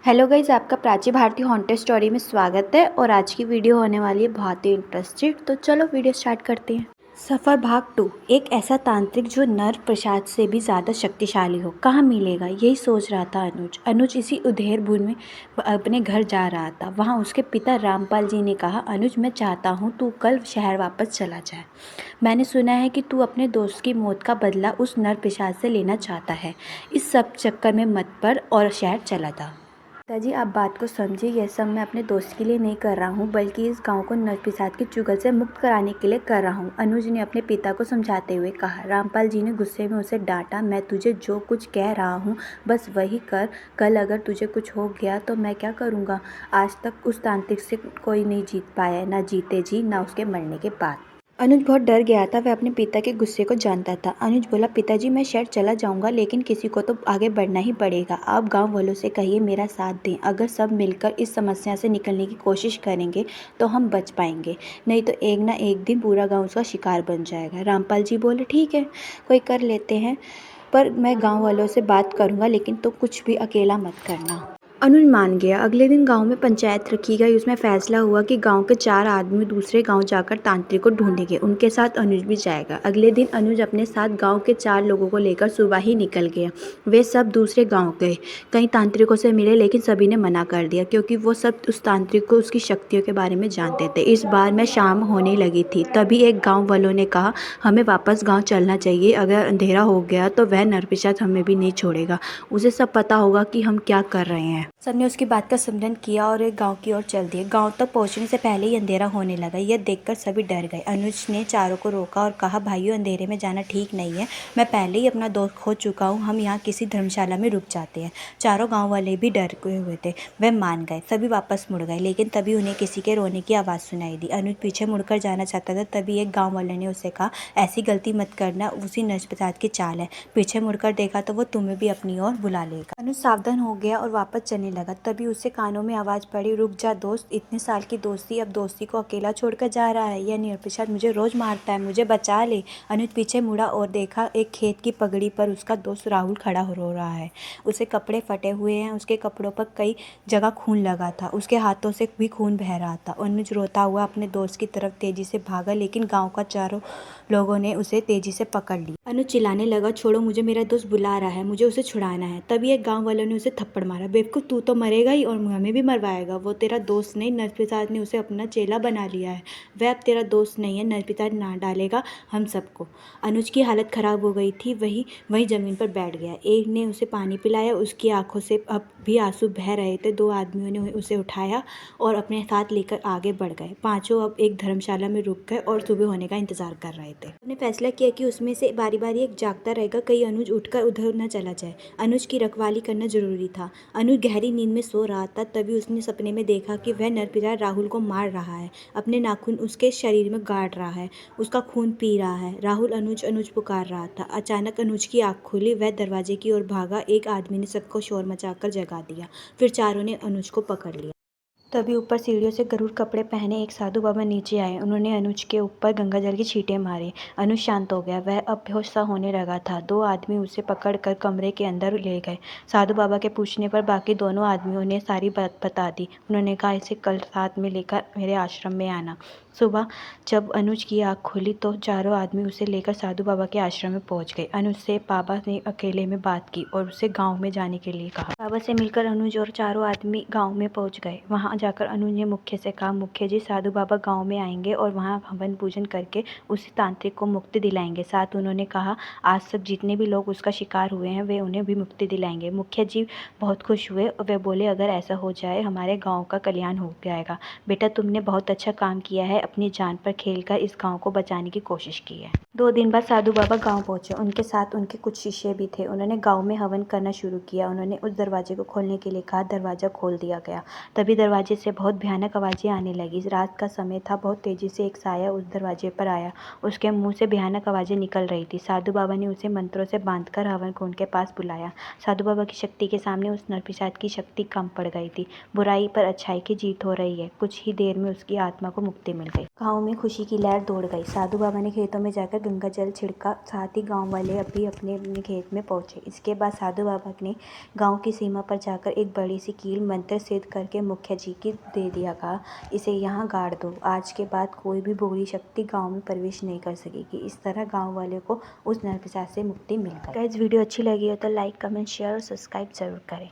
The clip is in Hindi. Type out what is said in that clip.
हेलो गाइज, आपका प्राची भारती हॉन्टेड स्टोरी में स्वागत है। और आज की वीडियो होने वाली है बहुत ही इंटरेस्टेड। तो चलो वीडियो स्टार्ट करते हैं। सफ़र भाग 2। एक ऐसा तांत्रिक जो नर प्रसाद से भी ज़्यादा शक्तिशाली हो, कहाँ मिलेगा, यही सोच रहा था अनुज इसी उधेर बुन में अपने घर जा रहा था। वहाँ उसके पिता रामपाल जी ने कहा, अनुज मैं चाहता हूँ तू कल शहर वापस चला जाए। मैंने सुना है कि तू अपने दोस्त की मौत का बदला उस नर प्रसाद से लेना चाहता है। इस सब चक्कर में मत पड़ और शहर चला जा। पिताजी आप बात को समझिए, यह सब मैं अपने दोस्त के लिए नहीं कर रहा हूँ, बल्कि इस गांव को नरपिशाच की चुगल से मुक्त कराने के लिए कर रहा हूँ, अनुज ने अपने पिता को समझाते हुए कहा। रामपाल जी ने गुस्से में उसे डांटा, मैं तुझे जो कुछ कह रहा हूँ बस वही कर। कल अगर तुझे कुछ हो गया तो मैं क्या करूँगा। आज तक उस तांत्रिक से कोई नहीं जीत पाया, ना जीते जी ना उसके मरने के बाद। अनुज बहुत डर गया था, वह अपने पिता के गुस्से को जानता था। अनुज बोला, पिताजी मैं शहर चला जाऊंगा, लेकिन किसी को तो आगे बढ़ना ही पड़ेगा। आप गांव वालों से कहिए मेरा साथ दें। अगर सब मिलकर इस समस्या से निकलने की कोशिश करेंगे तो हम बच पाएंगे, नहीं तो एक ना एक दिन पूरा गांव उसका शिकार बन जाएगा। रामपाल जी बोले, ठीक है, कोई कर लेते हैं, पर मैं गाँव वालों से बात करूँगा, लेकिन तो कुछ भी अकेला मत करना। अनुज मान गया। अगले दिन गांव में पंचायत रखी गई। उसमें फैसला हुआ कि गांव के 4 आदमी दूसरे गांव जाकर तांत्रिक को ढूंढेंगे। उनके साथ अनुज भी जाएगा। अगले दिन अनुज अपने साथ गांव के 4 लोगों को लेकर सुबह ही निकल गया। वे सब दूसरे गांव गए। कई तांत्रिकों से मिले, लेकिन सभी ने मना कर दिया, क्योंकि वो सब उस तांत्रिक को उसकी शक्तियों के बारे में जानते थे। इस बार में शाम होने लगी थी, तभी एक गाँव वालों ने कहा, हमें वापस गाँव चलना चाहिए। अगर अंधेरा हो गया तो वह नरपिशाच हमें भी नहीं छोड़ेगा। उसे सब पता होगा कि हम क्या कर रहे हैं। सबने उसकी बात का समर्थन किया और एक गांव की ओर चल दिए। गांव तक पहुंचने से पहले ही अंधेरा होने लगा। यह देखकर सभी डर गए। अनुज ने चारों को रोका और कहा, भाइयों अंधेरे में जाना ठीक नहीं है। मैं पहले ही अपना दोस्त खो चुका हूं, हम यहाँ किसी धर्मशाला में रुक जाते हैं। चारों गाँव वाले भी डर हुए थे। वह मान गए। सभी वापस मुड़ गए, लेकिन तभी उन्हें किसी के रोने की आवाज़ सुनाई दी। अनुज पीछे मुड़कर जाना चाहता था, तभी एक गाँव वाले ने उसे कहा, ऐसी गलती मत करना, उसी नरपिशाच की चाल है। पीछे मुड़कर देखा तो वो तुम्हें भी अपनी ओर बुला लेगा। अनुज सावधान हो गया और वापस चलने लगा। तभी उससे कानों में आवाज़ पड़ी, रुक जा दोस्त, इतने साल की दोस्ती अब दोस्ती को अकेला छोड़कर जा रहा है। यह नरपिशाच मुझे रोज़ मारता है, मुझे बचा ले। अनुज पीछे मुड़ा और देखा, एक खेत की पगड़ी पर उसका दोस्त राहुल खड़ा रो रहा है। उसके कपड़े फटे हुए हैं, उसके कपड़ों पर कई जगह खून लगा था, उसके हाथों से भी खून बह रहा था। अनुज रोता हुआ अपने दोस्त की तरफ तेजी से भागा, लेकिन गाँव का चारों लोगों ने उसे तेजी से पकड़ लिया। अनुज चिल्लाने लगा, छोड़ो मुझे, मेरा दोस्त बुला रहा है, मुझे उसे छुड़ाना है। तभी एक गांव वालों ने उसे थप्पड़ मारा, बेवकूफ़, तू तो मरेगा ही और हमें भी मरवाएगा। वो तेरा दोस्त नहीं, नरपिशाच ने उसे अपना चेला बना लिया है। वह अब तेरा दोस्त नहीं है, नरपिशाच ना डालेगा हम सबको। अनुज की हालत खराब हो गई थी, वही जमीन पर बैठ गया। एक ने उसे पानी पिलाया, उसकी आंखों से अब भी आंसू बह रहे थे। 2 आदमियों ने उसे उठाया और अपने साथ लेकर आगे बढ़ गए। पांचों अब एक धर्मशाला में रुक गए और सुबह होने का इंतजार कर रहे थे। उन्होंने फैसला किया कि उसमें से बारी बारी एक जागता रहेगा, कहीं अनुज उठकर उधर न चला जाए। अनुज की रखवाली करना जरूरी था। अनुज गहरी नींद में सो रहा था, तभी उसने सपने में देखा कि वह नरपिशाच राहुल को मार रहा है, अपने नाखून उसके शरीर में गाड़ रहा है, उसका खून पी रहा है। राहुल अनुज अनुज पुकार रहा था। अचानक अनुज की आंख खुली, वह दरवाजे की ओर भागा। एक आदमी ने सबको शोर मचाकर जगा दिया, फिर चारों ने अनुज को पकड़ लिया। तभी ऊपर सीढ़ियों से गरुड़ कपड़े पहने एक साधु बाबा नीचे आए। उन्होंने अनुज के ऊपर गंगाजल की छींटे मारी। अनुज शांत हो गया, वह अब बेहोश सा होने लगा था। 2 आदमी उसे पकड़कर कमरे के अंदर ले गए। साधु बाबा के पूछने पर बाकी दोनों आदमियों ने सारी बात बता दी। उन्होंने कहा, इसे कल साथ में लेकर मेरे आश्रम में आना। सुबह जब अनुज की आँख खुली तो चारों आदमी उसे लेकर साधु बाबा के आश्रम में पहुंच गए। अनुज से बाबा ने अकेले में बात की और उसे गांव में जाने के लिए कहा। बाबा से मिलकर अनुज और चारों आदमी गांव में पहुंच गए। वहां जाकर अनुज ने मुखिया से कहा, मुखिया जी, साधु बाबा गांव में आएंगे और वहां हवन पूजन करके उसी तांत्रिक को मुक्ति दिलाएंगे। साथ उन्होंने कहा, आज तक जितने भी लोग उसका शिकार हुए हैं वे उन्हें भी मुक्ति दिलाएंगे। मुखिया जी बहुत खुश हुए और वे बोले, अगर ऐसा हो जाए हमारे गाँव का कल्याण हो जाएगा। बेटा तुमने बहुत अच्छा काम किया है, अपनी जान पर खेलकर इस गांव को बचाने की कोशिश की है। 2 दिन बाद साधु बाबा गांव पहुंचे। उनके साथ उनके कुछ शिष्य भी थे। उन्होंने गांव में हवन करना शुरू किया। उन्होंने उस दरवाजे को खोलने के लिए कहा। दरवाजा खोल दिया गया। तभी दरवाजे से बहुत भयानक आवाज़ें आने लगी। रात का समय था। बहुत तेजी से एक साया उस दरवाजे पर आया। उसके मुंह से भयानक आवाज़ें निकल रही थी। साधु बाबा ने उसे मंत्रों से बांधकर हवन कुंड के पास बुलाया। साधु बाबा की शक्ति के सामने उस नरपिशाच की शक्ति कम पड़ गई थी। बुराई पर अच्छाई की जीत हो रही है। कुछ ही देर में उसकी आत्मा को मुक्ति मिल गई। गांव में खुशी की लहर दौड़ गई। साधु बाबा ने खेतों में जाकर गंगा जल छिड़का, साथ ही गांव वाले अभी अपने अपने खेत में पहुंचे। इसके बाद साधु बाबा ने गांव की सीमा पर जाकर एक बड़ी सी कील मंत्र सिद्ध करके मुखिया जी की दे दिया। कहा, इसे यहाँ गाड़ दो, आज के बाद कोई भी बुरी शक्ति गांव में प्रवेश नहीं कर सकेगी। इस तरह गांव वाले को उस नरपिशाच से मुक्ति मिल गई। गाइस, वीडियो अच्छी लगी हो तो लाइक, कमेंट, शेयर और सब्सक्राइब जरूर करें।